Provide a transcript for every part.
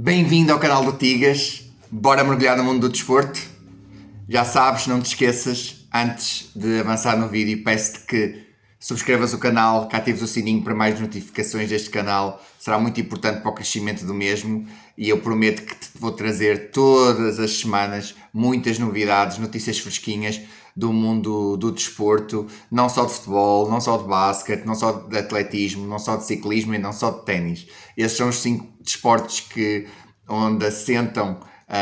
Bem-vindo ao canal do Tigas. Bora mergulhar no mundo do desporto? Já sabes, não te esqueças, antes de avançar no vídeo, peço-te que subscrevas o canal, que atives o sininho para mais notificações deste canal. Será muito importante para o crescimento do mesmo e eu prometo que te vou trazer todas as semanas muitas novidades, notícias fresquinhas do mundo do desporto, não só de futebol, não só de basquete, não só de atletismo, não só de ciclismo e não só de ténis. Esses são os 5 desportos onde assentam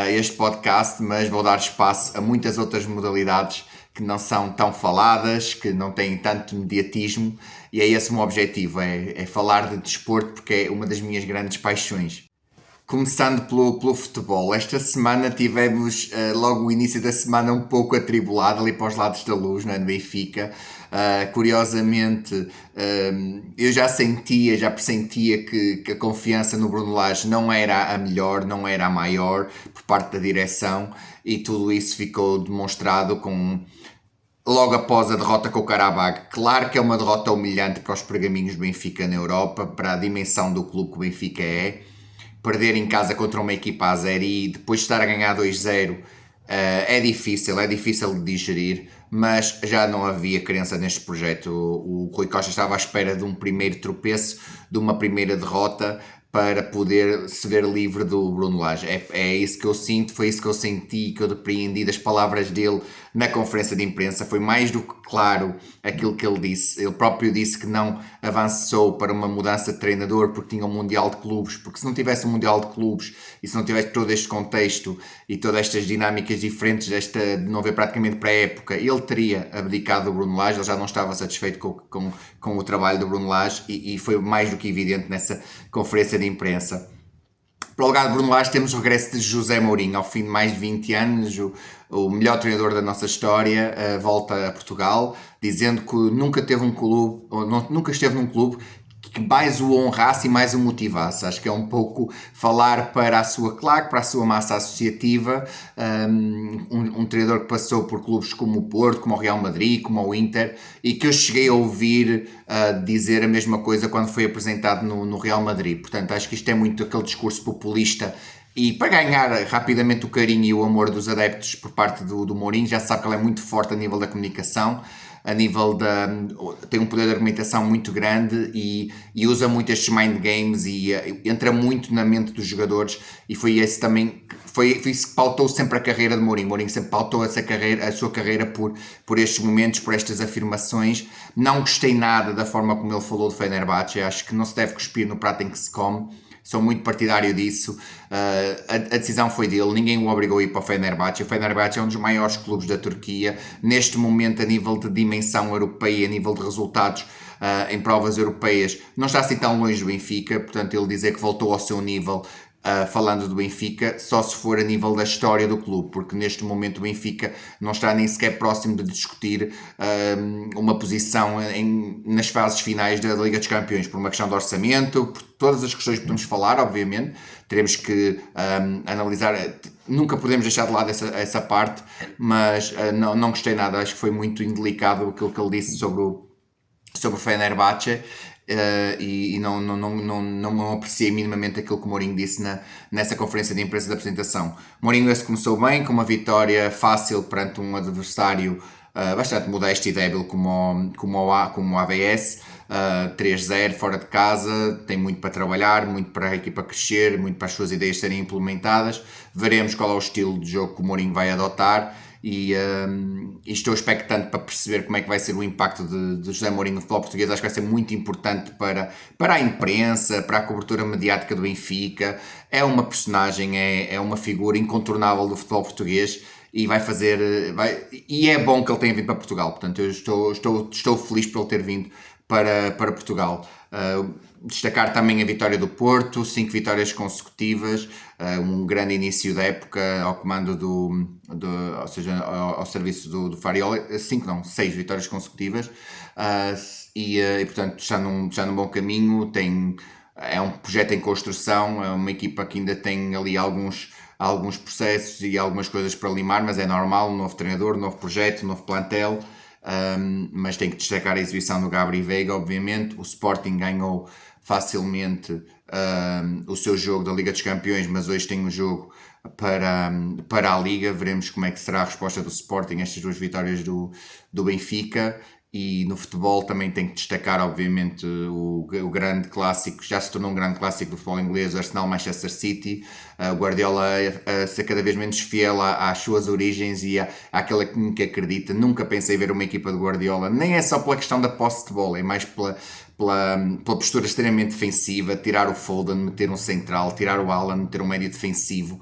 este podcast, mas vou dar espaço a muitas outras modalidades que não são tão faladas, que não têm tanto mediatismo, e é esse o meu objetivo, é falar de desporto, porque é uma das minhas grandes paixões. Começando pelo futebol, esta semana tivemos logo o início da semana um pouco atribulado ali para os lados da luz, no Benfica. Curiosamente, eu já pressentia que a confiança no Bruno Lage não era a melhor, não era a maior por parte da direção, e tudo isso ficou demonstrado logo após a derrota com o Qarabag. Claro que é uma derrota humilhante para os pergaminhos do Benfica na Europa, para a dimensão do clube que o Benfica é. Perder em casa contra uma equipa a 0 e depois estar a ganhar 2-0 é difícil de digerir, mas já não havia crença neste projeto. O Rui Costa estava à espera de um primeiro tropeço, de uma primeira derrota, para poder se ver livre do Bruno Lage. É isso que eu sinto, foi isso que eu senti, que eu depreendi das palavras dele na conferência de imprensa. Foi mais do que claro aquilo que ele disse. Ele próprio disse que não avançou para uma mudança de treinador porque tinha um Mundial de Clubes, porque se não tivesse um Mundial de Clubes e se não tivesse todo este contexto e todas estas dinâmicas diferentes de não haver praticamente pré-época, ele teria abdicado do Bruno Lage. Ele já não estava satisfeito com o trabalho do Bruno Lage e foi mais do que evidente nessa conferência de imprensa. Para o lugar de Bruno Lage temos o regresso de José Mourinho, ao fim de mais de 20 anos, o melhor treinador da nossa história, volta a Portugal, dizendo que nunca esteve num clube que mais o honrasse e mais o motivasse. Acho que é um pouco falar para a sua claque, para a sua massa associativa, um treinador que passou por clubes como o Porto, como o Real Madrid, como o Inter, e que eu cheguei a ouvir dizer a mesma coisa quando foi apresentado no Real Madrid. Portanto, acho que isto é muito aquele discurso populista e para ganhar rapidamente o carinho e o amor dos adeptos por parte do Mourinho. Já se sabe que ele é muito forte a nível da comunicação, tem um poder de argumentação muito grande e usa muito estes mind games e entra muito na mente dos jogadores, e foi isso que pautou sempre a carreira de Mourinho. Mourinho sempre pautou a sua carreira por estes momentos, por estas afirmações. Não gostei nada da forma como ele falou do Fenerbahçe. Acho que não se deve cuspir no prato em que se come. Sou muito partidário disso. A decisão foi dele, ninguém o obrigou a ir para o Fenerbahçe. O Fenerbahçe é um dos maiores clubes da Turquia, neste momento a nível de dimensão europeia, a nível de resultados em provas europeias, não está assim tão longe do Benfica. Portanto, ele dizer que voltou ao seu nível, falando do Benfica, só se for a nível da história do clube, porque neste momento o Benfica não está nem sequer próximo de discutir uma posição nas fases finais da Liga dos Campeões, por uma questão de orçamento, por todas as questões que podemos falar. Obviamente teremos que analisar, nunca podemos deixar de lado essa parte, mas não gostei nada. Acho que foi muito indelicado aquilo que ele disse sobre o Fenerbahçe. E não apreciei minimamente aquilo que o Mourinho disse nessa conferência de imprensa da apresentação. Mourinho começou bem, com uma vitória fácil perante um adversário bastante modesto e débil como o AVS, 3-0 fora de casa. Tem muito para trabalhar, muito para a equipa crescer, muito para as suas ideias serem implementadas. Veremos qual é o estilo de jogo que o Mourinho vai adotar. E estou expectante para perceber como é que vai ser o impacto de José Mourinho no futebol português. Acho que vai ser muito importante para a imprensa, para a cobertura mediática do Benfica. É uma personagem, é uma figura incontornável do futebol português e e é bom que ele tenha vindo para Portugal. Portanto, eu estou feliz por ele ter vindo para Portugal. Destacar também a vitória do Porto, 5 vitórias consecutivas, um grande início da época ao comando ou seja, ao serviço do Farioli. 6 vitórias consecutivas, e portanto está num bom caminho. É um projeto em construção, é uma equipa que ainda tem ali alguns processos e algumas coisas para limar, mas é normal, um novo treinador, um novo projeto, um novo plantel. Mas tem que destacar a exibição do Gabri Veiga, obviamente. O Sporting ganhou facilmente o seu jogo da Liga dos Campeões, mas hoje tem um jogo para a Liga. Veremos como é que será a resposta do Sporting a estas duas vitórias do Benfica. E no futebol também tem que destacar, obviamente, o grande clássico, já se tornou um grande clássico do futebol inglês, Arsenal-Manchester City. O Guardiola a ser cada vez menos fiel às suas origens e àquela que acredita. Nunca pensei ver uma equipa de Guardiola, nem é só pela questão da posse de bola, é mais pela postura extremamente defensiva, tirar o Foden, meter um central, tirar o Haaland, meter um médio defensivo.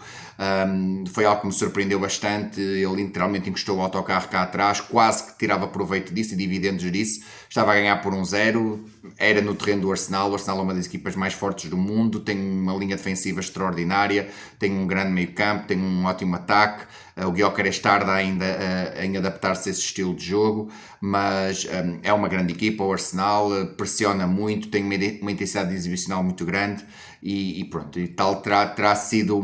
Foi algo que me surpreendeu bastante. Ele literalmente encostou o autocarro cá atrás, quase que tirava proveito disso e dividendos disso. Estava a ganhar por 1-0, era no terreno do Arsenal. O Arsenal é uma das equipas mais fortes do mundo, tem uma linha defensiva extraordinária, tem um grande meio campo, tem um ótimo ataque. O Gyökeres tarda ainda em adaptar-se a esse estilo de jogo, mas é uma grande equipa. O Arsenal pressiona muito, tem uma intensidade exibicional muito grande e pronto, e tal terá sido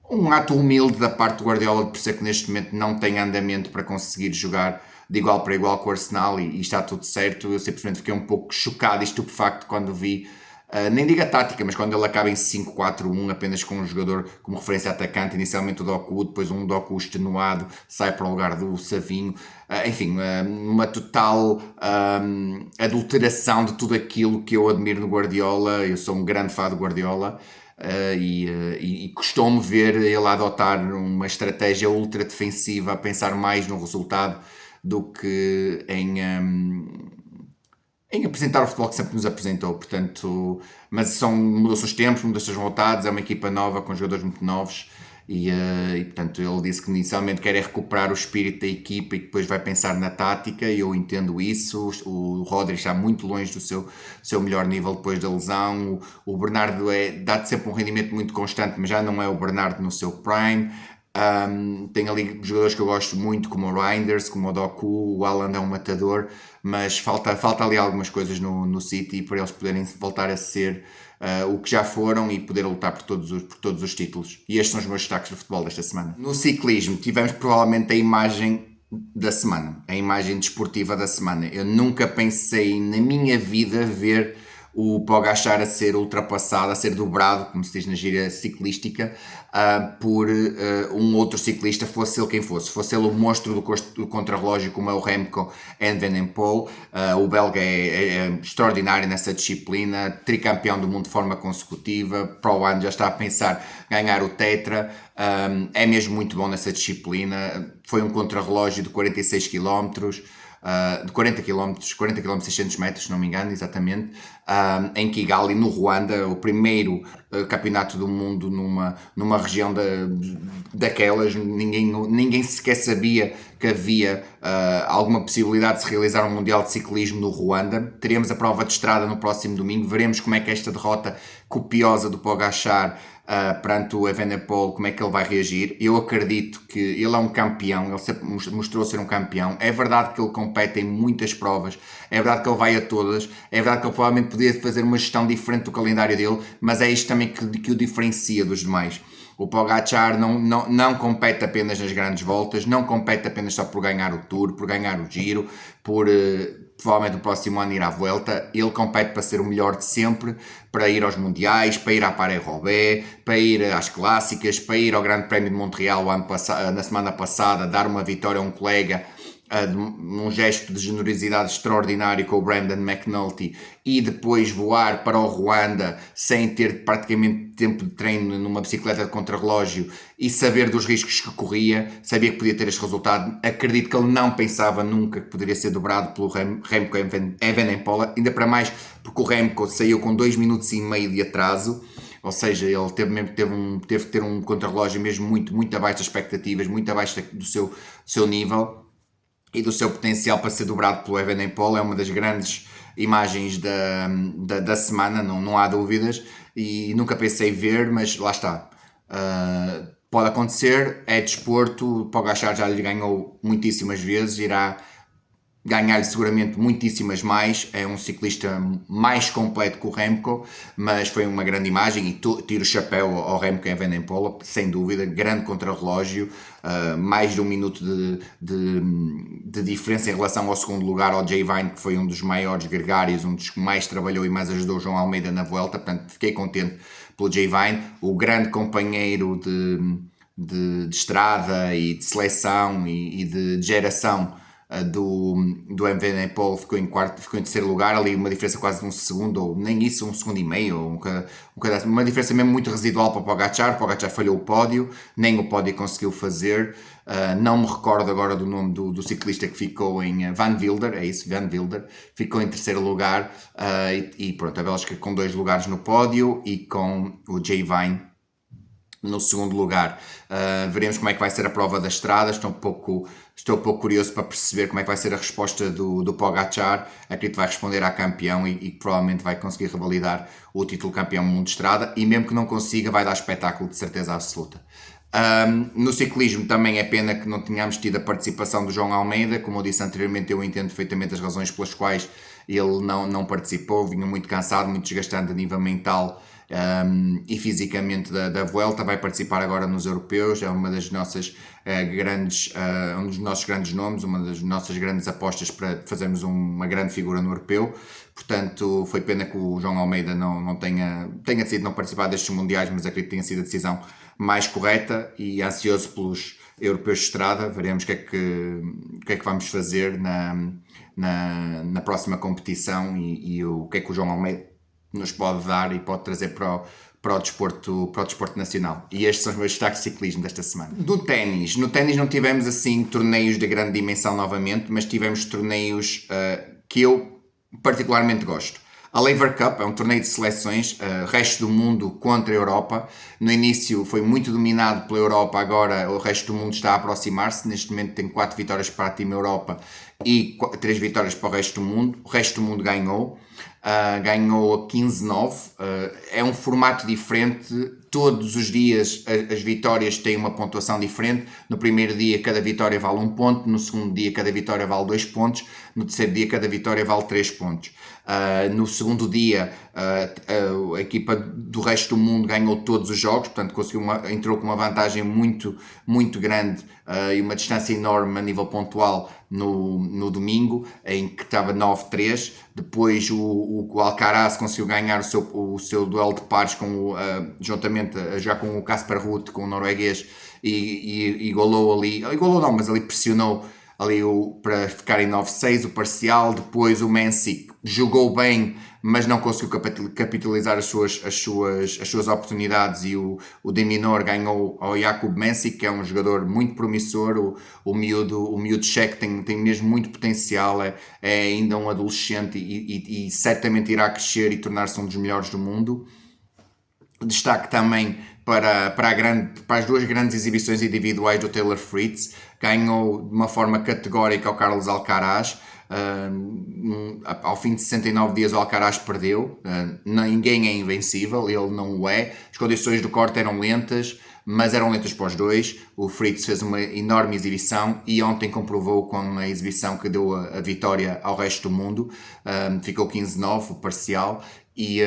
um ato humilde da parte do Guardiola de perceber que neste momento não tem andamento para conseguir jogar de igual para igual com o Arsenal e está tudo certo. Eu simplesmente fiquei um pouco chocado e estupefacto quando vi, nem digo a tática, mas quando ele acaba em 5-4-1, apenas com um jogador como referência atacante, inicialmente o Doku, depois um Doku extenuado, sai para o lugar do Savinho. Enfim, uma total adulteração de tudo aquilo que eu admiro no Guardiola. Eu sou um grande fã do Guardiola. E custou-me ver ele adotar uma estratégia ultra defensiva, a pensar mais no resultado do que em apresentar o futebol que sempre nos apresentou. Portanto, mas mudou-se os tempos, mudou-se as vontades, é uma equipa nova com jogadores muito novos e portanto ele disse que inicialmente quer é recuperar o espírito da equipa e que depois vai pensar na tática, e eu entendo isso. O Rodri está muito longe do seu melhor nível depois da lesão. O Bernardo dá-te sempre um rendimento muito constante, mas já não é o Bernardo no seu prime. Tem ali jogadores que eu gosto muito, como o Reinders, como o Doku. O Haaland é um matador, mas falta ali algumas coisas no City para eles poderem voltar a ser o que já foram e poder lutar por todos os títulos. E estes são os meus destaques do futebol desta semana. No ciclismo tivemos provavelmente a imagem da semana, a imagem desportiva da semana. Eu nunca pensei na minha vida ver o Pogačar a ser ultrapassado, a ser dobrado, como se diz na gíria ciclística, por um outro ciclista, fosse ele quem fosse ele o monstro do contrarrelógio, como é o Remco Evenepoel. O belga é extraordinário nessa disciplina, tricampeão do mundo de forma consecutiva, para o ano já está a pensar ganhar o Tetra. É mesmo muito bom nessa disciplina. Foi um contrarrelógio de 46 km, de 40 km, 600 metros, se não me engano, exatamente, em Kigali, no Ruanda, o primeiro campeonato do mundo numa região daquelas. Ninguém sequer sabia que havia alguma possibilidade de se realizar um Mundial de Ciclismo no Ruanda. Teremos a prova de estrada no próximo domingo, veremos como é que esta derrota copiosa do Pogačar perante o Evenepoel, como é que ele vai reagir. Eu acredito que ele é um campeão, ele sempre mostrou ser um campeão. É verdade que ele compete em muitas provas, é verdade que ele vai a todas, é verdade que ele provavelmente podia fazer uma gestão diferente do calendário dele, mas é isto também que o diferencia dos demais. O Pogačar não compete apenas nas grandes voltas, não compete apenas só por ganhar o Tour, por ganhar o Giro, por provavelmente no próximo ano ir à Vuelta. Ele compete para ser o melhor de sempre, para ir aos Mundiais, para ir à Paris-Roubaix, para ir às Clássicas, para ir ao Grande Prémio de Montreal na semana passada, dar uma vitória a um colega, num gesto de generosidade extraordinário com o Brandon McNulty, e depois voar para o Ruanda sem ter praticamente tempo de treino numa bicicleta de contrarrelógio e saber dos riscos que corria, sabia que podia ter este resultado. Acredito que ele não pensava nunca que poderia ser dobrado pelo Remco Evenepoel, ainda para mais porque o Remco saiu com 2 minutos e meio de atraso. Ou seja, ele teve que ter um contrarrelógio mesmo muito, muito abaixo das expectativas, muito abaixo do seu nível e do seu potencial para ser dobrado pelo Evenepoel. É uma das grandes imagens da semana, não há dúvidas, e nunca pensei ver, mas lá está. Pode acontecer, é desporto. O Pogačar já lhe ganhou muitíssimas vezes, irá ganhar-lhe seguramente muitíssimas mais, é um ciclista mais completo que o Remco, mas foi uma grande imagem e tiro o chapéu ao Remco em Evenepoel, sem dúvida, grande contrarrelógio, mais de 1 minuto de diferença em relação ao segundo lugar, ao Jay Vine, que foi um dos maiores gregários, um dos que mais trabalhou e mais ajudou o João Almeida na Vuelta, portanto fiquei contente pelo Jay Vine, o grande companheiro de estrada e de seleção e de geração do Evenepoel ficou em quarto, ficou em terceiro lugar, ali uma diferença quase de 1 segundo, ou nem isso, 1 segundo e meio, ou uma diferença mesmo muito residual para o Pogacar falhou o pódio, nem o pódio conseguiu fazer, não me recordo agora do nome do ciclista que ficou em Van Wilder, é isso, Van Wilder, ficou em terceiro lugar, e pronto, a Bélgica com 2 lugares no pódio e com o Jay Vine no segundo lugar. Veremos como é que vai ser a prova da estrada. Estou um pouco curioso para perceber como é que vai ser a resposta do Pogacar. Acredito que vai responder à campeão e provavelmente vai conseguir revalidar o título campeão mundo de estrada, e mesmo que não consiga, vai dar espetáculo de certeza absoluta. No ciclismo também é pena que não tenhamos tido a participação do João Almeida. Como eu disse anteriormente, eu entendo perfeitamente as razões pelas quais ele não participou. Vinha muito cansado, muito desgastante a nível mental e fisicamente da Vuelta. Vai participar agora nos europeus, é uma das nossas um dos nossos grandes nomes, uma das nossas grandes apostas para fazermos uma grande figura no europeu. Portanto, foi pena que o João Almeida não tenha decidido não participar destes mundiais, mas acredito que tenha sido a decisão mais correta, e ansioso pelos europeus de estrada. Veremos o que é que vamos fazer na próxima competição e o que é que o João Almeida nos pode dar e pode trazer para o desporto nacional. E estes são os meus destaques de ciclismo desta semana. No ténis não tivemos assim torneios de grande dimensão novamente, mas tivemos torneios que eu particularmente gosto. A Laver Cup é um torneio de seleções, resto do mundo contra a Europa. No início foi muito dominado pela Europa, agora o resto do mundo está a aproximar-se. Neste momento tem 4 vitórias para a Team Europa e 3 vitórias para o resto do mundo. O resto do mundo ganhou. Ganhou a 15-9. É um formato diferente. Todos os dias as vitórias têm uma pontuação diferente. No primeiro dia cada vitória vale 1 ponto, no segundo dia cada vitória vale 2 pontos, no terceiro dia cada vitória vale 3 pontos. No segundo dia a equipa do resto do mundo ganhou todos os jogos, portanto entrou com uma vantagem muito, muito grande e uma distância enorme a nível pontual no domingo, em que estava 9-3. Depois o Alcaraz conseguiu ganhar o seu duelo de pares juntamente já com o Casper Ruud, com o norueguês, e igualou ali, mas ali pressionou ali para ficar em 9-6 o parcial. Depois o Mensik jogou bem, mas não conseguiu capitalizar as suas oportunidades, e o de Minaur ganhou ao Jakub Mensik, que é um jogador muito promissor. O miúdo checo tem mesmo muito potencial, é ainda um adolescente e certamente irá crescer e tornar-se um dos melhores do mundo. Destaque também para as 2 grandes exibições individuais do Taylor Fritz. Ganhou de uma forma categórica ao Carlos Alcaraz. Ao fim de 69 dias o Alcaraz perdeu. Ninguém é invencível, ele não o é. As condições do corte eram lentas, mas eram lentas para os 2. O Fritz fez uma enorme exibição e ontem comprovou com a exibição que deu a vitória ao resto do mundo. Ficou 15-9 o parcial. E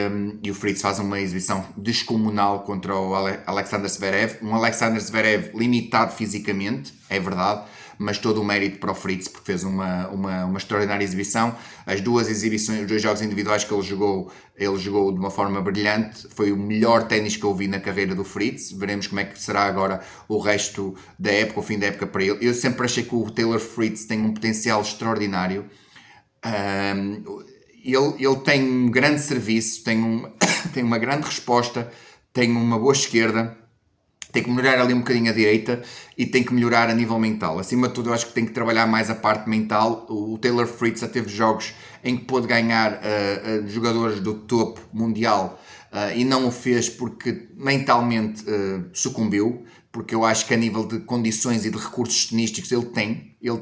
o Fritz faz uma exibição descomunal contra o Alexander Zverev. Um Alexander Zverev limitado fisicamente, é verdade, mas todo o mérito para o Fritz, porque fez uma extraordinária exibição. As 2 exibições, os 2 jogos individuais que ele jogou de uma forma brilhante. Foi o melhor ténis que eu vi na carreira do Fritz. Veremos como é que será agora o resto da época, o fim da época para ele. Eu sempre achei que o Taylor Fritz tem um potencial extraordinário. Ele tem um grande serviço, tem uma grande resposta, tem uma boa esquerda, tem que melhorar ali um bocadinho a direita e tem que melhorar a nível mental. Acima de tudo, eu acho que tem que trabalhar mais a parte mental. O Taylor Fritz já teve jogos em que pôde ganhar jogadores do topo mundial e não o fez porque mentalmente sucumbiu, porque eu acho que a nível de condições e de recursos tenísticos ele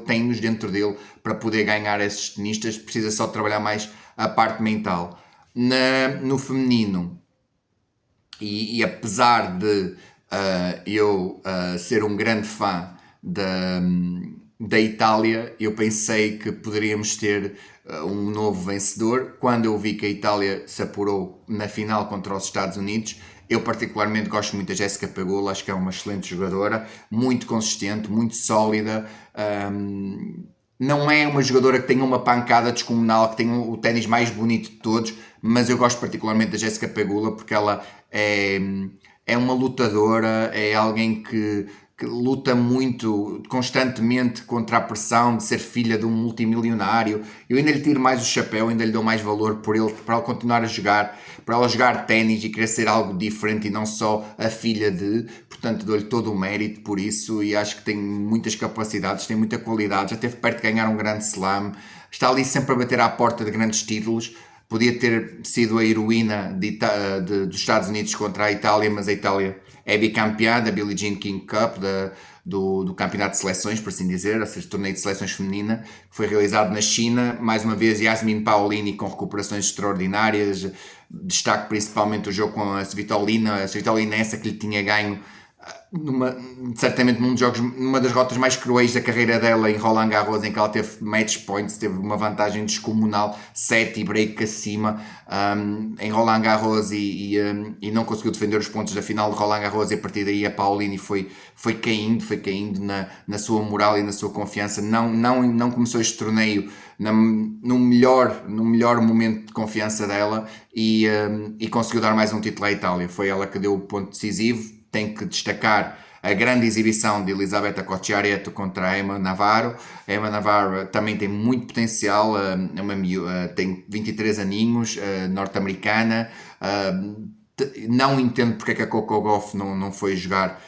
tem-nos dentro dele para poder ganhar esses tenistas. Precisa só trabalhar mais a parte mental. No feminino, e apesar de eu ser um grande fã da Itália, eu pensei que poderíamos ter um novo vencedor. Quando eu vi que a Itália se apurou na final contra os Estados Unidos, eu particularmente gosto muito da Jéssica Pegula, acho que é uma excelente jogadora, muito consistente, muito sólida. Não é uma jogadora que tenha uma pancada descomunal, que tenha o ténis mais bonito de todos, mas eu gosto particularmente da Jéssica Pegula porque ela é uma lutadora, é alguém que luta muito, constantemente contra a pressão de ser filha de um multimilionário. Eu ainda lhe tiro mais o chapéu, ainda lhe dou mais valor por ele, para ela continuar a jogar, para ela jogar ténis e querer ser algo diferente e não só a filha de. Portanto, dou-lhe todo o mérito por isso e acho que tem muitas capacidades, tem muita qualidade, já esteve perto de ganhar um grande slam, está ali sempre a bater à porta de grandes títulos. Podia ter sido a heroína dos Estados Unidos contra a Itália, mas a Itália é bicampeã da Billie Jean King Cup, do campeonato de seleções, por assim dizer, ou seja, torneio de seleções feminina, que foi realizado na China. Mais uma vez, Yasmin Paolini com recuperações extraordinárias. Destaco principalmente o jogo com a Svitolina. A Svitolina é essa que lhe tinha ganho certamente numa das rotas mais cruéis da carreira dela em Roland Garros, em que ela teve match points, teve uma vantagem descomunal, 7 e break acima em Roland Garros e não conseguiu defender os pontos da final de Roland Garros, e a partir daí a Paolini foi caindo na sua moral e na sua confiança. Não começou este torneio no melhor momento de confiança dela e conseguiu dar mais um título à Itália. Foi ela que deu o ponto decisivo. Tem que destacar a grande exibição de Elisabetta Cocciaretto contra a Emma Navarro. A Emma Navarro também tem muito potencial, tem 23 aninhos, norte-americana. Não entendo porque é que a Coco Gauff não foi jogar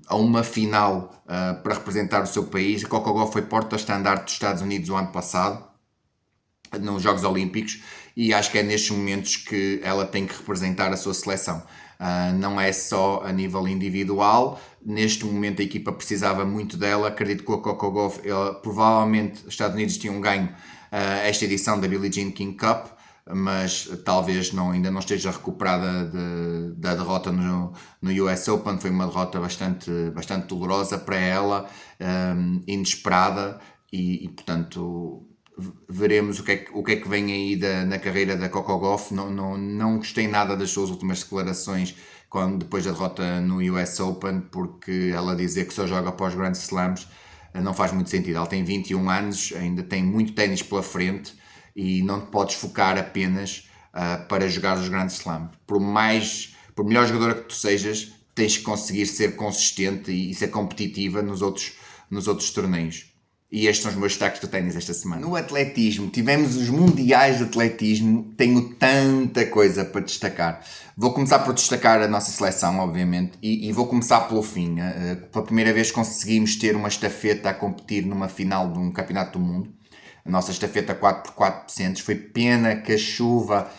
a uma final para representar o seu país. A Coco Gauff foi porta-estandarte dos Estados Unidos o ano passado, nos Jogos Olímpicos, e acho que é nestes momentos que ela tem que representar a sua seleção. Não é só a nível individual. Neste momento a equipa precisava muito dela. Acredito que com a Coco Gauff provavelmente os Estados Unidos tinham ganho esta edição da Billie Jean King Cup, mas talvez ainda não esteja recuperada da derrota no US Open. Foi uma derrota bastante dolorosa para ela, inesperada, e portanto veremos o que é que vem aí na carreira da Coco Gauff. Não gostei nada das suas últimas declarações depois da derrota no US Open, porque ela dizer que só joga após Grand Slams não faz muito sentido. Ela tem 21 anos, ainda tem muito ténis pela frente e não te podes focar apenas para jogar os Grand Slams. Por melhor jogadora que tu sejas, tens que conseguir ser consistente e ser competitiva nos outros torneios. E estes são os meus destaques do ténis esta semana. No atletismo, tivemos os mundiais de atletismo. Tenho tanta coisa para destacar. Vou começar por destacar a nossa seleção, obviamente, e vou começar pelo fim. Pela primeira vez conseguimos ter uma estafeta a competir numa final de um campeonato do mundo. A nossa estafeta 4x400. Foi pena que a chuva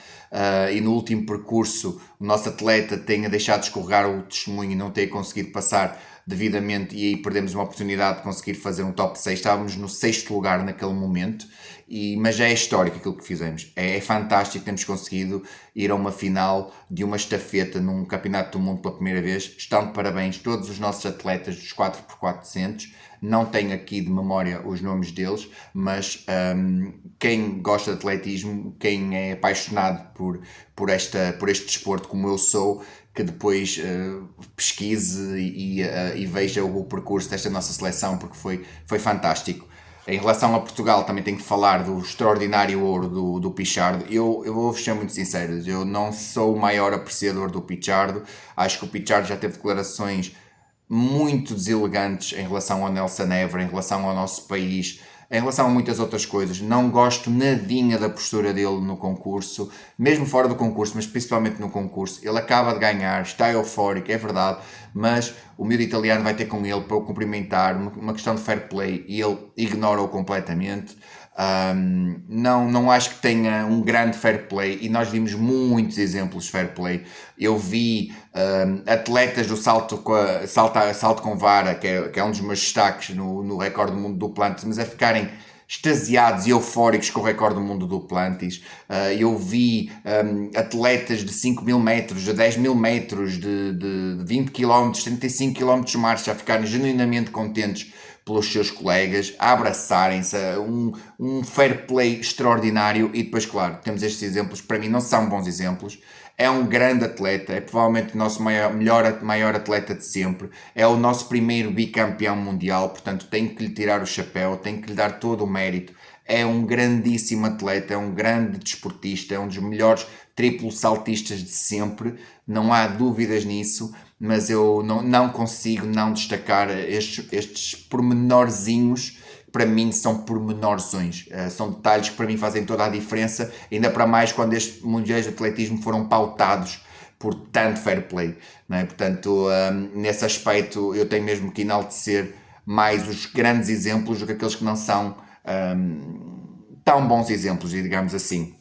e no último percurso o nosso atleta tenha deixado de escorregar o testemunho e não tenha conseguido passar devidamente, e aí perdemos uma oportunidade de conseguir fazer um top 6. Estávamos no 6º lugar naquele momento, mas já é histórico aquilo que fizemos. É fantástico, temos conseguido ir a uma final de uma estafeta num campeonato do mundo pela primeira vez. Estão de parabéns todos os nossos atletas dos 4x400. Não tenho aqui de memória os nomes deles, mas quem gosta de atletismo, quem é apaixonado por este desporto como eu sou, que depois pesquise e veja o percurso desta nossa seleção, porque foi fantástico. Em relação a Portugal, também tenho que falar do extraordinário ouro do Pichardo. Eu vou ser muito sincero, eu não sou o maior apreciador do Pichardo. Acho que o Pichardo já teve declarações muito deselegantes em relação ao Nelson Évora, em relação ao nosso país, em relação a muitas outras coisas. Não gosto nadinha da postura dele no concurso, mesmo fora do concurso, mas principalmente no concurso. Ele acaba de ganhar, está eufórico, é verdade, mas o miúdo italiano vai ter com ele para o cumprimentar, uma questão de fair play, e ele ignora-o completamente. Não acho que tenha um grande fair play, e nós vimos muitos exemplos de fair play. Eu vi atletas do salto com vara, que é um dos meus destaques no recorde do mundo do Duplantis, mas a ficarem extasiados e eufóricos com o recorde do mundo do Duplantis. Eu vi atletas de 5.000 metros, de 10.000 metros, de 20 km, 35 km de marcha a ficarem genuinamente contentes pelos seus colegas, a abraçarem-se, um fair play extraordinário. E depois, claro, temos estes exemplos, para mim não são bons exemplos. É um grande atleta, é provavelmente o nosso maior atleta de sempre, é o nosso primeiro bicampeão mundial, portanto tem que lhe tirar o chapéu, tem que lhe dar todo o mérito. É um grandíssimo atleta, é um grande desportista, é um dos melhores triplo saltistas de sempre, não há dúvidas nisso, mas eu não consigo não destacar estes pormenorzinhos. Para mim são pormenorzões, são detalhes que para mim fazem toda a diferença, ainda para mais quando estes mundiais de atletismo foram pautados por tanto fair play, não é? Portanto, nesse aspecto eu tenho mesmo que enaltecer mais os grandes exemplos do que aqueles que não são tão bons exemplos, digamos assim.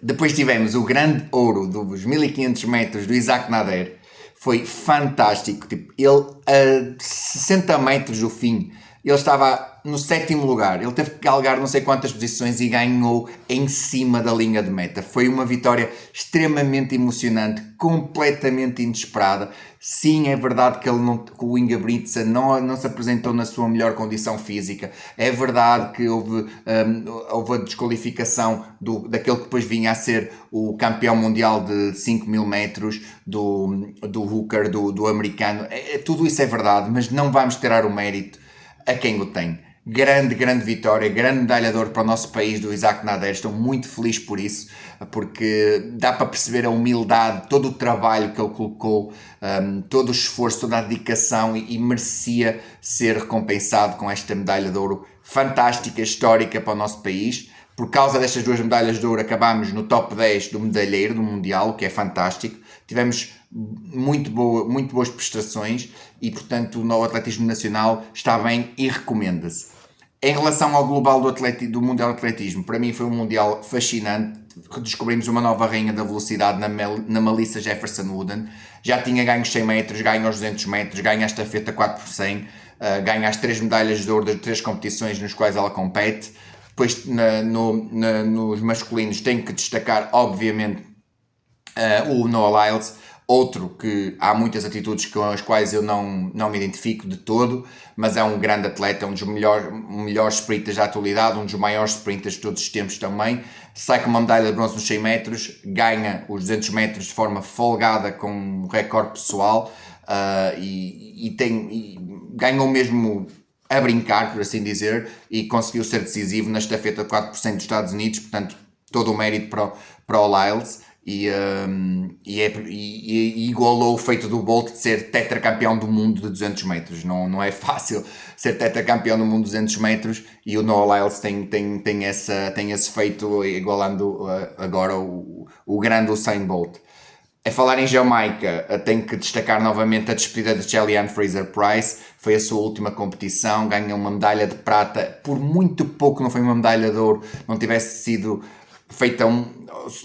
Depois tivemos o grande ouro dos 1500 metros do Isaac Nader, foi fantástico, tipo, ele a 60 metros do fim, ele estava no 7º lugar, ele teve que galgar não sei quantas posições e ganhou em cima da linha de meta. Foi uma vitória extremamente emocionante, completamente inesperada. Sim, é verdade que que o Ingebrigtsen não se apresentou na sua melhor condição física. É verdade que houve a desqualificação daquele que depois vinha a ser o campeão mundial de 5.000 metros, do Hooker, do americano. Tudo isso é verdade, mas não vamos tirar o mérito a quem o tem. Grande vitória, grande medalha de ouro para o nosso país do Isaac Nader. Estou muito feliz por isso, porque dá para perceber a humildade, todo o trabalho que ele colocou, todo o esforço, toda a dedicação e merecia ser recompensado com esta medalha de ouro fantástica, histórica para o nosso país. Por causa destas 2 medalhas de ouro acabámos no top 10 do medalheiro do Mundial, o que é fantástico. Tivemos muito boas prestações e, portanto, o atletismo nacional está bem e recomenda-se. Em relação ao global do Mundial de Atletismo, para mim foi um Mundial fascinante. Descobrimos uma nova rainha da velocidade na Melissa Jefferson Wooden. Já tinha ganho os 100 metros, ganho os 200 metros, ganho a estafeta 4x100, ganho as 3 medalhas de ouro das 3 competições nos quais ela compete. Depois, nos masculinos, tenho que destacar, obviamente, o Noah Lyles, outro que há muitas atitudes com as quais eu não me identifico de todo, mas é um grande atleta, um dos melhores sprinters da atualidade, um dos maiores sprinters de todos os tempos também. Sai com uma medalha de bronze nos 100 metros, ganha os 200 metros de forma folgada com um recorde pessoal e ganhou mesmo a brincar, por assim dizer, e conseguiu ser decisivo na estafeta de 4% dos Estados Unidos, portanto todo o mérito para o Lyles. E igualou o feito do Bolt de ser tetracampeão do mundo de 200 metros. Não é fácil ser tetracampeão do mundo de 200 metros e o Noah Lyles tem esse feito, igualando agora o grande Usain Bolt. A falar em Jamaica, tenho que destacar novamente a despedida de Shelly-Ann Fraser-Pryce. Foi a sua última competição, ganhou uma medalha de prata, por muito pouco não foi uma medalha de ouro, não tivesse sido feita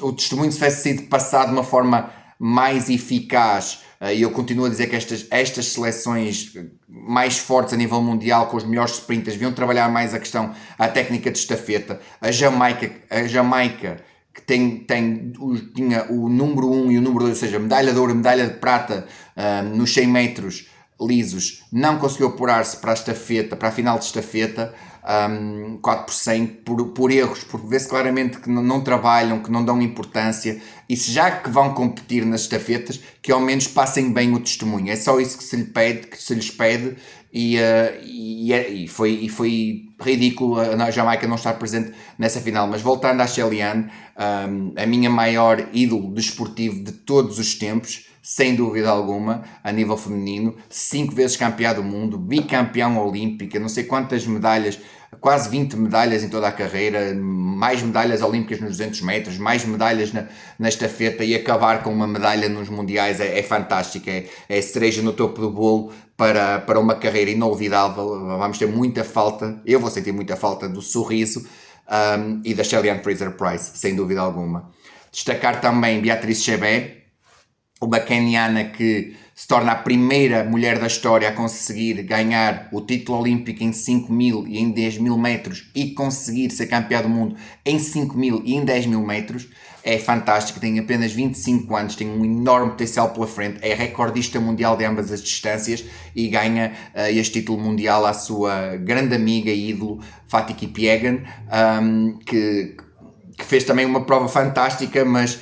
o testemunho tivesse sido passado de uma forma mais eficaz. E eu continuo a dizer que estas seleções mais fortes a nível mundial, com os melhores sprinters, deviam trabalhar mais a técnica de estafeta. A Jamaica que tinha o número 1 e o número 2, ou seja, medalha de ouro e medalha de prata nos 100 metros lisos, não conseguiu apurar-se para a estafeta, para a final de estafeta, 4% por erros, porque vê-se claramente que não trabalham, que não dão importância, e se já que vão competir nas estafetas, que ao menos passem bem o testemunho. É só isso que se lhes pede, e foi ridículo a Jamaica não estar presente nessa final. Mas voltando à Shelly-Ann, a minha maior ídolo desportivo de todos os tempos, sem dúvida alguma, a nível feminino, 5 vezes campeã do mundo, bicampeão olímpica, não sei quantas medalhas, quase 20 medalhas em toda a carreira, mais medalhas olímpicas nos 200 metros, mais medalhas na estafeta, e acabar com uma medalha nos mundiais é fantástico, é cereja no topo do bolo para uma carreira inolvidável. Vamos ter muita falta, eu vou sentir muita falta do sorriso e da Shelly-Ann Fraser-Pryce, sem dúvida alguma. Destacar também Beatriz Chebet, uma keniana que se torna a primeira mulher da história a conseguir ganhar o título olímpico em 5.000 e em 10.000 metros e conseguir ser campeã do mundo em 5.000 e em 10.000 metros. É fantástico, tem apenas 25 anos, tem um enorme potencial pela frente, é recordista mundial de ambas as distâncias e ganha este título mundial à sua grande amiga e ídolo Fatih Kipyegon, que fez também uma prova fantástica, mas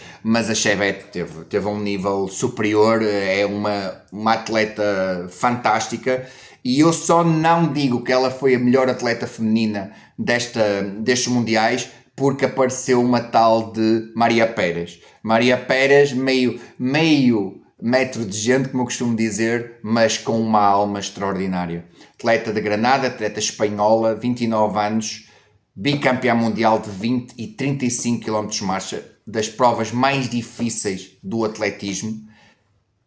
a Chebet teve um nível superior, é uma atleta fantástica, e eu só não digo que ela foi a melhor atleta feminina destes mundiais, porque apareceu uma tal de Maria Pérez. Maria Pérez, meio metro de gente, como eu costumo dizer, mas com uma alma extraordinária. Atleta de Granada, atleta espanhola, 29 anos, bicampeã mundial de 20 e 35 km de marcha, das provas mais difíceis do atletismo.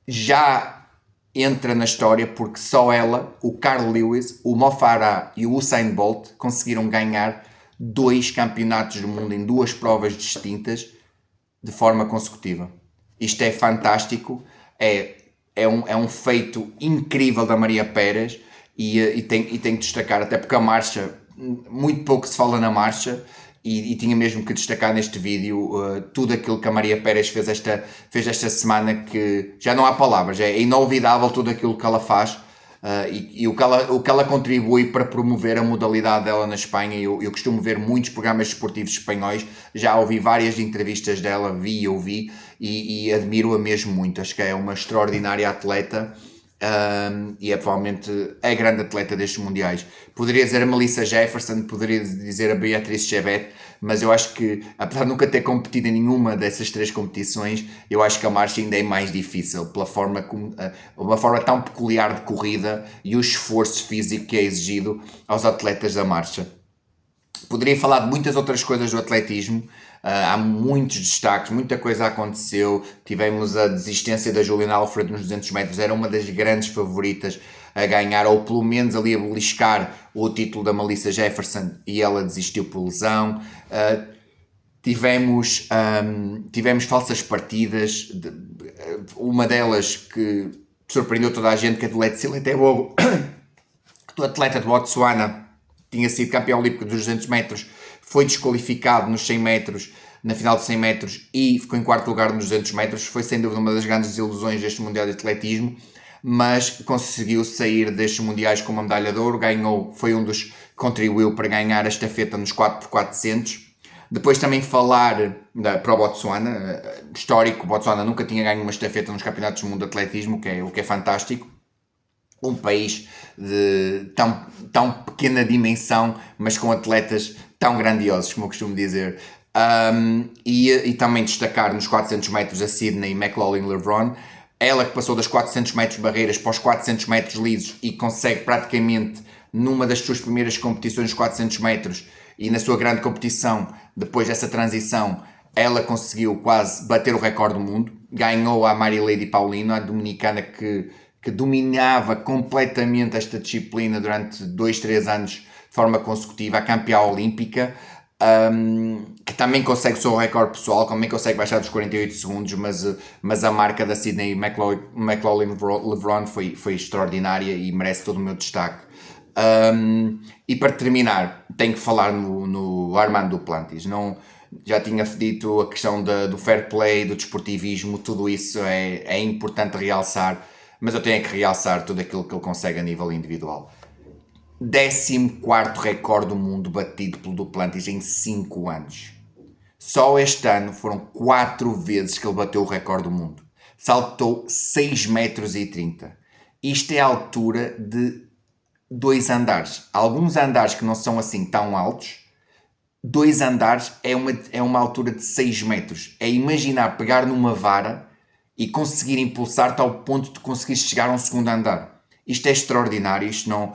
Já entra na história porque só ela, o Carl Lewis, o Mo Farah e o Usain Bolt conseguiram ganhar 2 campeonatos do mundo em 2 provas distintas de forma consecutiva. Isto é fantástico, é um feito incrível da Maria Pérez e tem que destacar, até porque a marcha, muito pouco se fala na marcha, e tinha mesmo que destacar neste vídeo tudo aquilo que a Maria Pérez fez esta semana, que já não há palavras, é inolvidável tudo aquilo que ela faz. E o que ela contribui para promover a modalidade dela na Espanha. Eu costumo ver muitos programas desportivos espanhóis, já ouvi várias entrevistas dela, ouvi e admiro-a mesmo muito. Acho que é uma extraordinária atleta e é provavelmente a grande atleta destes mundiais. Poderia dizer a Melissa Jefferson, poderia dizer a Beatriz Chebet, mas eu acho que, apesar de nunca ter competido em nenhuma dessas 3 competições, eu acho que a marcha ainda é mais difícil, pela forma como, uma forma tão peculiar de corrida e o esforço físico que é exigido aos atletas da marcha. Poderia falar de muitas outras coisas do atletismo, há muitos destaques, muita coisa aconteceu. Tivemos a desistência da Juliana Alfred nos 200 metros, era uma das grandes favoritas a ganhar, ou pelo menos ali a beliscar o título da Melissa Jefferson, e ela desistiu por lesão. Tivemos falsas partidas, uma delas que surpreendeu toda a gente, que é do Letsile Tebogo, do atleta de Botsuana, tinha sido campeão olímpico dos 200 metros, foi desqualificado nos 100 metros, na final de 100 metros, e ficou em 4º lugar nos 200 metros. Foi sem dúvida uma das grandes desilusões deste Mundial de Atletismo, mas conseguiu sair destes Mundiais com uma medalha de ouro, ganhou, foi um dos que contribuiu para ganhar a estafeta nos 4x400. Depois também falar para o Botsuana, histórico, o Botsuana nunca tinha ganho uma estafeta nos campeonatos do mundo de atletismo, o que é fantástico. Um país de tão pequena dimensão, mas com atletas tão grandiosos, como eu costumo dizer. E também destacar nos 400 metros a Sydney McLaughlin-Levrone, ela que passou das 400 metros barreiras para os 400 metros lisos e consegue praticamente, numa das suas primeiras competições de 400 metros e na sua grande competição, depois dessa transição, ela conseguiu quase bater o recorde do mundo. Ganhou a Marilady Paulino, a dominicana que dominava completamente esta disciplina durante 2-3 anos de forma consecutiva, a campeã olímpica, que também consegue o seu recorde pessoal, também consegue baixar dos 48 segundos, mas a marca da Sydney McLaughlin-Levrone foi extraordinária e merece todo o meu destaque. E para terminar, tenho que falar no Armand Duplantis. Já tinha dito a questão do fair play, do desportivismo, tudo isso é importante realçar, mas eu tenho que realçar tudo aquilo que ele consegue a nível individual. 14º recorde do mundo batido pelo Duplantis em 5 anos. Só este ano foram 4 vezes que ele bateu o recorde do mundo. Saltou 6,30 metros. Isto é a altura de 2 andares. Alguns andares que não são assim tão altos, 2 andares é uma altura de 6 metros. É imaginar pegar numa vara e conseguir impulsar-te ao ponto de conseguir chegar a um segundo andar. Isto é extraordinário, isto não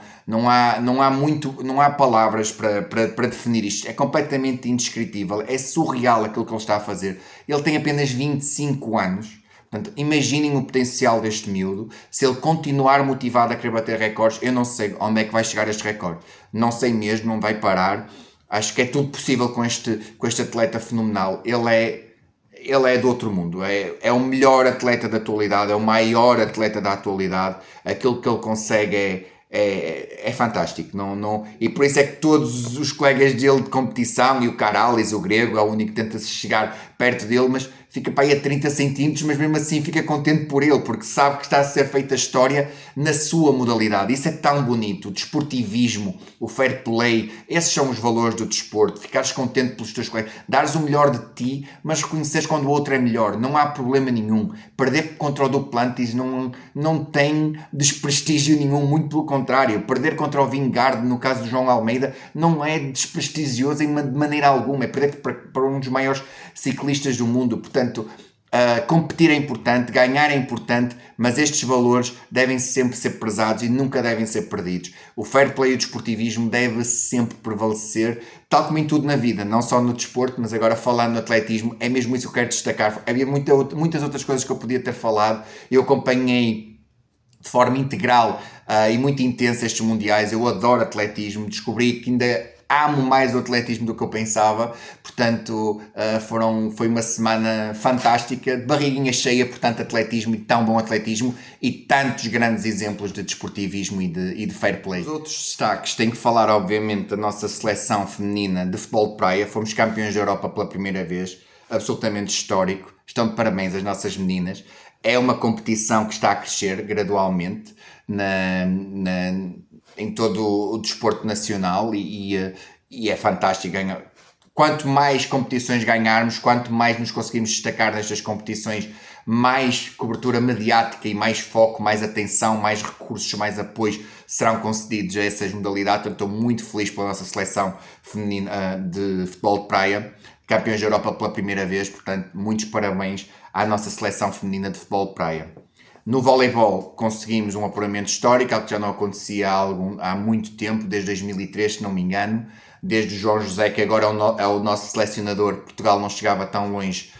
há palavras para definir isto. É completamente indescritível, é surreal aquilo que ele está a fazer. Ele tem apenas 25 anos. Portanto, imaginem o potencial deste miúdo. Se ele continuar motivado a querer bater recordes, eu não sei onde é que vai chegar este recorde. Não sei mesmo, não vai parar. Acho que é tudo possível com este atleta fenomenal. ele é do outro mundo, é o melhor atleta da atualidade, é o maior atleta da atualidade, aquilo que ele consegue é fantástico, e por isso é que todos os colegas dele de competição, e o Karalis, o grego, é o único que tenta chegar perto dele, mas fica para aí a 30 centímetros, mas mesmo assim fica contente por ele, porque sabe que está a ser feita a história na sua modalidade. Isso é tão bonito, o desportivismo, o fair play, esses são os valores do desporto, ficares contente pelos teus colegas, dares o melhor de ti, mas reconheceres quando o outro é melhor, não há problema nenhum. Perder contra o Duplantis não tem desprestígio nenhum, muito pelo contrário. Perder contra o Vingard, no caso do João Almeida, não é desprestigioso de maneira alguma, é perder para um dos maiores ciclistas do mundo. Portanto, competir é importante, ganhar é importante, mas estes valores devem sempre ser prezados e nunca devem ser perdidos. O fair play e o desportivismo deve sempre prevalecer, tal como em tudo na vida, não só no desporto, mas agora falando no atletismo, é mesmo isso que eu quero destacar. Havia muitas outras coisas que eu podia ter falado, eu acompanhei de forma integral e muito intensa estes mundiais, eu adoro atletismo, descobri que ainda amo mais o atletismo do que eu pensava, portanto foi uma semana fantástica, de barriguinha cheia por tanto atletismo e tão bom atletismo e tantos grandes exemplos de desportivismo e de fair play. Os outros destaques, tenho que falar obviamente da nossa seleção feminina de futebol de praia, fomos campeões da Europa pela primeira vez, absolutamente histórico, estão de parabéns as nossas meninas. É uma competição que está a crescer gradualmente em todo o desporto nacional e é fantástico ganhar. Quanto mais competições ganharmos, quanto mais nos conseguimos destacar nestas competições, mais cobertura mediática e mais foco, mais atenção, mais recursos, mais apoios serão concedidos a essas modalidades. Portanto, estou muito feliz pela nossa seleção feminina de futebol de praia, campeões da Europa pela primeira vez, portanto, muitos parabéns à nossa seleção feminina de futebol de praia. No voleibol conseguimos um apuramento histórico, algo que já não acontecia há muito tempo, desde 2003, se não me engano, desde o João José, que agora é o nosso selecionador. Portugal não chegava tão longe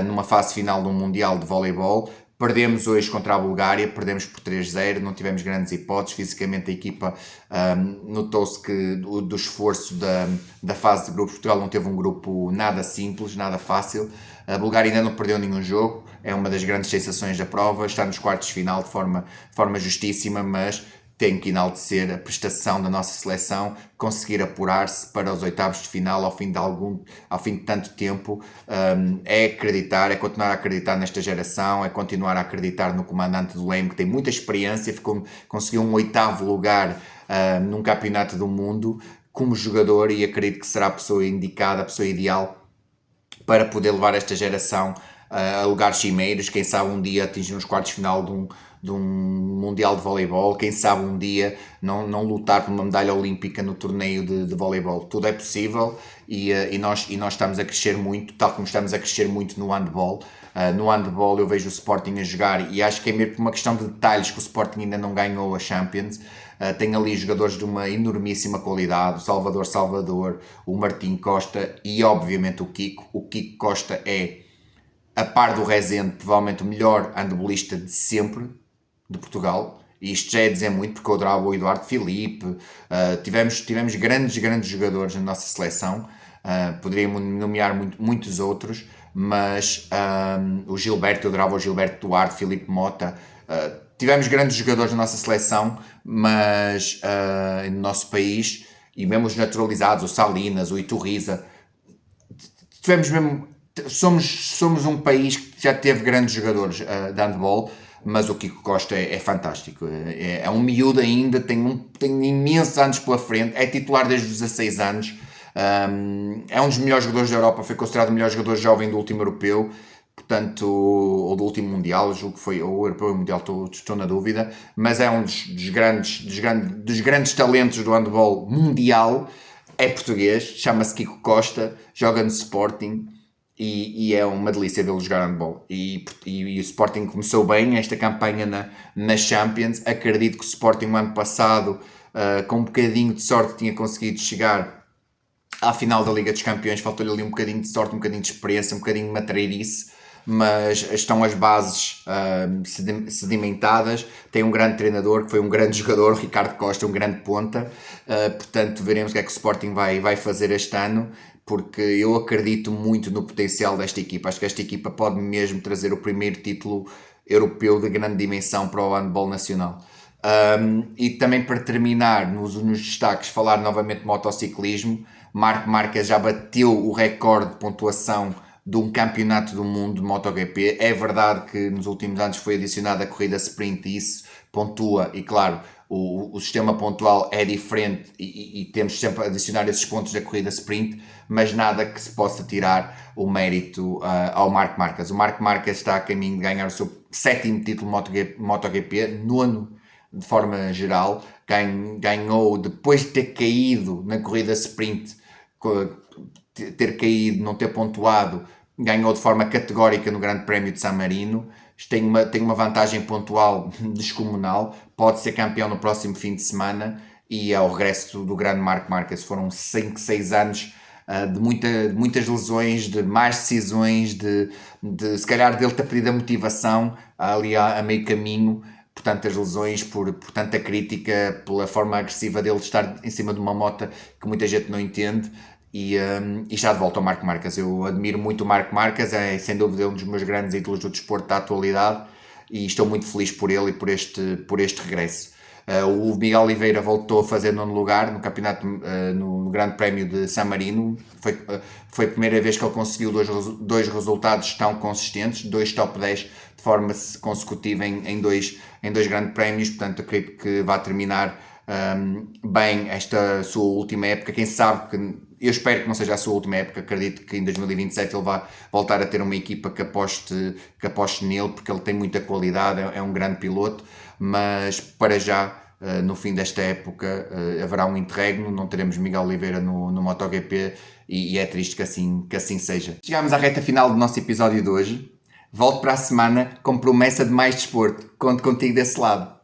numa fase final de um Mundial de voleibol. Perdemos hoje contra a Bulgária, perdemos por 3-0, não tivemos grandes hipóteses. Fisicamente a equipa notou-se que do esforço da fase de grupos, Portugal não teve um grupo nada simples, nada fácil. A Bulgária ainda não perdeu nenhum jogo, é uma das grandes sensações da prova, está nos quartos de final de forma justíssima, mas tem que enaltecer a prestação da nossa seleção, conseguir apurar-se para os oitavos de final ao fim de tanto tempo, é acreditar, é continuar a acreditar nesta geração, é continuar a acreditar no comandante do Leme, que tem muita experiência, conseguiu um oitavo lugar num campeonato do mundo como jogador e acredito que será a pessoa indicada, a pessoa ideal para poder levar esta geração a lugares cimeiros, quem sabe um dia atingir os quartos de final de um Mundial de Voleibol, quem sabe um dia não lutar por uma medalha olímpica no torneio de voleibol. Tudo é possível e nós estamos a crescer muito, tal como estamos a crescer muito no handball. No handball eu vejo o Sporting a jogar e acho que é mesmo por uma questão de detalhes que o Sporting ainda não ganhou a Champions. Tem ali jogadores de uma enormíssima qualidade, o Salvador, o Martim Costa e obviamente o Kiko. O Kiko Costa é, a par do Rezende, provavelmente o melhor handbolista de sempre de Portugal. E isto já é dizer muito, porque eu adorava o Eduardo Filipe. Tivemos grandes jogadores na nossa seleção. Poderíamos nomear muitos outros, mas o Gilberto, eu adorava o Gilberto Duarte, Filipe Mota. Tivemos grandes jogadores na nossa seleção, mas no nosso país, e mesmo os naturalizados, o Salinas, o Iturriza, tivemos mesmo. Somos um país que já teve grandes jogadores de handball, mas o Kiko Costa é fantástico. É um miúdo ainda, tem imensos anos pela frente, é titular desde os 16 anos, é um dos melhores jogadores da Europa, foi considerado o melhor jogador jovem do último europeu, portanto, ou do último Mundial, julgo que foi, ou o Europeu ou o Mundial, estou na dúvida, mas é um dos grandes talentos do handball mundial, é português, chama-se Kiko Costa, joga no Sporting, e é uma delícia vê-lo jogar handball. E o Sporting começou bem esta campanha na Champions. Acredito que o Sporting no ano passado, com um bocadinho de sorte, tinha conseguido chegar à final da Liga dos Campeões. Faltou-lhe ali um bocadinho de sorte, um bocadinho de experiência, um bocadinho de matreirice, mas estão as bases sedimentadas. Tem um grande treinador, que foi um grande jogador, Ricardo Costa, um grande ponta. Portanto, veremos o que é que o Sporting vai fazer este ano. porque eu acredito muito no potencial desta equipa. Acho que esta equipa pode mesmo trazer o primeiro título europeu de grande dimensão para o handball nacional. E também para terminar, nos destaques, falar novamente de motociclismo. Marc Marquez já bateu o recorde de pontuação de um campeonato do mundo de MotoGP. É verdade que nos últimos anos foi adicionada a corrida sprint e isso pontua, e claro, o sistema pontual é diferente e temos sempre a adicionar esses pontos da corrida sprint, mas nada que se possa tirar o mérito ao Marc Marquez. O Marc Marquez está a caminho de ganhar o seu 7º título MotoGP, 9º de forma geral. Ganhou depois de ter caído na corrida sprint, ter caído, não ter pontuado, ganhou de forma categórica no Grande Prémio de San Marino. Tem uma vantagem pontual descomunal, pode ser campeão no próximo fim de semana, e ao regresso do grande Marc Marquez. Foram 5, 6 anos de muitas lesões, de más decisões, de se calhar dele ter perdido a motivação ali a meio caminho, por tantas lesões, por tanta crítica, pela forma agressiva dele de estar em cima de uma moto que muita gente não entende. E já de volta ao Marc Marquez. Eu admiro muito o Marc Marquez, é sem dúvida um dos meus grandes ídolos do desporto da atualidade, e estou muito feliz por ele e por este regresso. O Miguel Oliveira voltou a fazer 9º lugar no campeonato, no Grande Prémio de San Marino. Foi a primeira vez que ele conseguiu dois resultados tão consistentes, 2 top 10 de forma consecutiva em dois grandes prémios. Portanto, acredito que vai terminar bem esta sua última época. Quem sabe, eu espero que não seja a sua última época. Acredito que em 2027 ele vai voltar a ter uma equipa que aposte nele, porque ele tem muita qualidade, é um grande piloto, mas para já, no fim desta época, haverá um interregno, não teremos Miguel Oliveira no MotoGP, e é triste que assim seja. Chegamos à reta final do nosso episódio de hoje. Volto para a semana com promessa de mais desporto. Conto contigo desse lado.